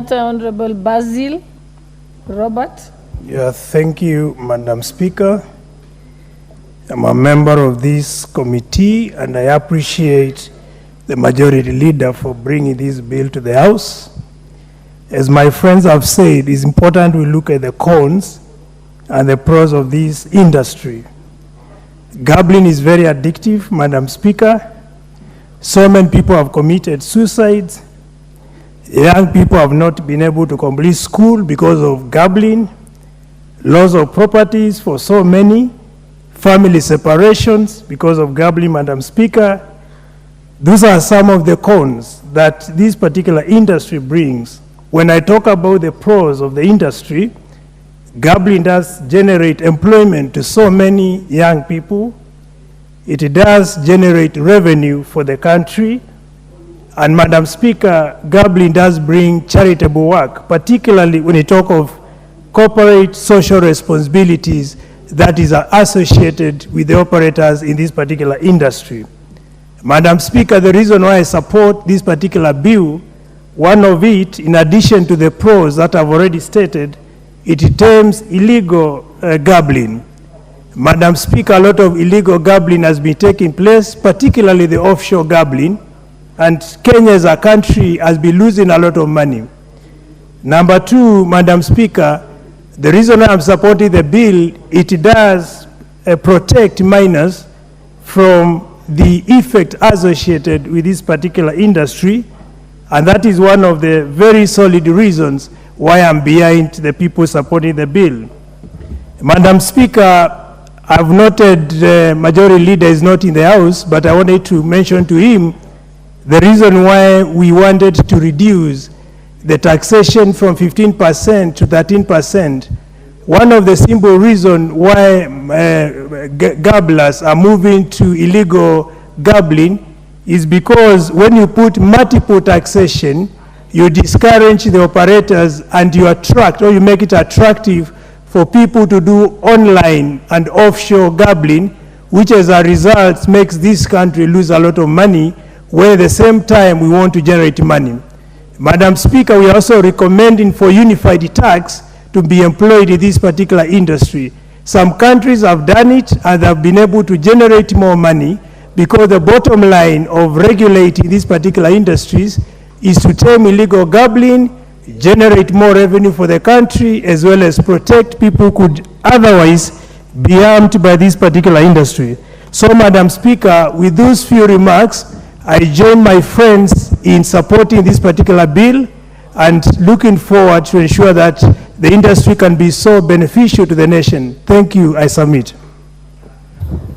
Kenyatta, Honorable Basil Robert. Yeah, thank you, Madam Speaker. I'm a member of this committee and I appreciate the majority leader for bringing this bill to the House. As my friends have said, it's important we look at the cons and the pros of this industry. Gambling is very addictive, Madam Speaker. So many people have committed suicides. Young people have not been able to complete school because of gambling, loss of properties for so many, family separations because of gambling, Madam Speaker. Those are some of the cons that this particular industry brings. When I talk about the pros of the industry, gambling does generate employment to so many young people. It does generate revenue for the country. And Madam Speaker, gambling does bring charitable work, particularly when you talk of corporate social responsibilities that is associated with the operators in this particular industry. Madam Speaker, the reason why I support this particular bill, one of it, in addition to the pros that I've already stated, it terms illegal gambling. Madam Speaker, a lot of illegal gambling has been taking place, particularly the offshore gambling, and Kenya as a country has been losing a lot of money. Number two, Madam Speaker, the reason I'm supporting the bill, it does protect minors from the effect associated with this particular industry, and that is one of the very solid reasons why I'm behind the people supporting the bill. Madam Speaker, I've noted the majority leader is not in the House, but I wanted to mention to him the reason why we wanted to reduce the taxation from 15% to 13%. One of the simple reasons why gamblers are moving to illegal gambling is because when you put multiple taxation, you discourage the operators and you attract, or you make it attractive for people to do online and offshore gambling, which as a result makes this country lose a lot of money, where at the same time we want to generate money. Madam Speaker, we are also recommending for unified tax to be employed in this particular industry. Some countries have done it and have been able to generate more money because the bottom line of regulating these particular industries is to tame illegal gambling, generate more revenue for the country, as well as protect people who could otherwise be harmed by this particular industry. So, Madam Speaker, with those few remarks, I join my friends in supporting this particular bill and looking forward to ensure that the industry can be so beneficial to the nation. Thank you. I submit.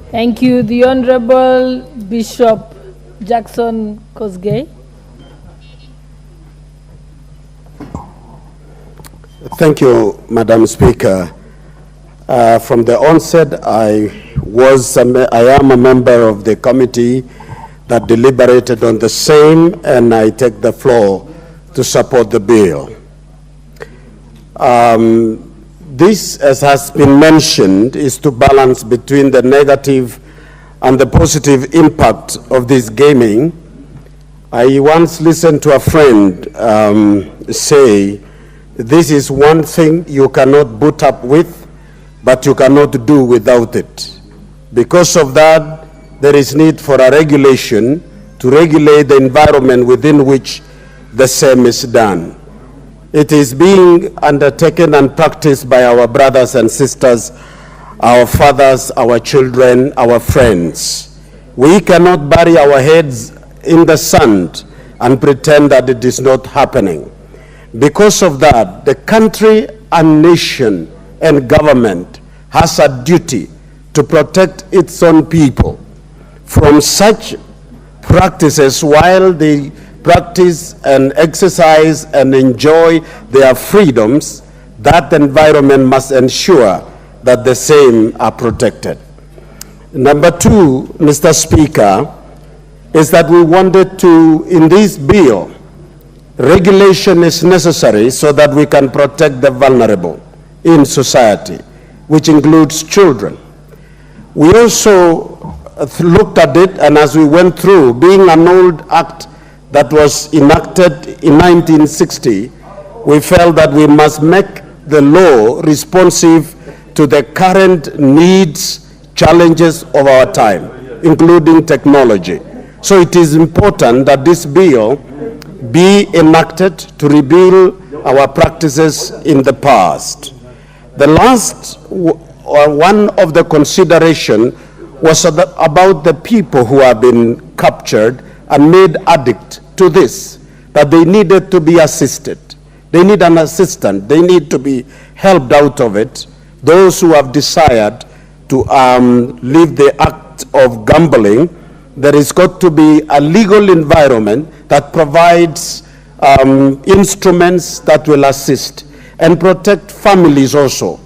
Thank you. The Honorable Bishop Jackson Kosgeis. Thank you, Madam Speaker. From the onset, I am a member of the committee that deliberated on the same, and I take the floor to support the bill. This, as has been mentioned, is to balance between the negative and the positive impact of this gaming. I once listened to a friend say, this is one thing you cannot put up with, but you cannot do without it. Because of that, there is need for a regulation to regulate the environment within which the same is done. It is being undertaken and practiced by our brothers and sisters, our fathers, our children, our friends. We cannot bury our heads in the sand and pretend that it is not happening. Because of that, the country and nation and government has a duty to protect its own people from such practices while they practice and exercise and enjoy their freedoms. That environment must ensure that the same are protected. Number two, Mr. Speaker, is that we wanted to, in this bill, regulation is necessary so that we can protect the vulnerable in society, which includes children. We also looked at it, and as we went through, being an old act that was enacted in 1960, we felt that we must make the law responsive to the current needs, challenges of our time, including technology. So it is important that this bill be enacted to reveal our practices in the past. The last one of the consideration was about the people who have been captured and made addict to this, that they needed to be assisted. They need an assistant. They need to be helped out of it. Those who have desired to leave the act of gambling, there is got to be a legal environment that provides instruments that will assist and protect families also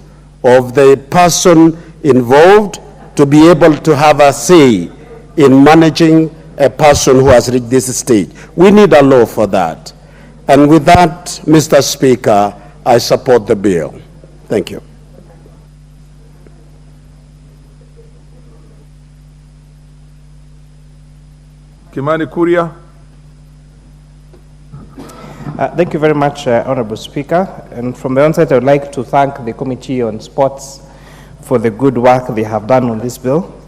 of the person involved to be able to have a say in managing a person who has reached this stage. We need a law for that. And with that, Mr. Speaker, I support the bill. Thank you. Kimani Kuria. Thank you very much, Honorable Speaker. And from the onset, I would like to thank the Committee on Sports for the good work they have done on this bill.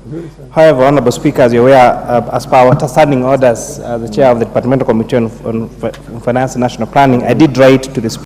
However, Honorable Speaker, as you're aware, as per our standing orders, the Chair of the Departmental Committee on Finance and National Planning, I did write to the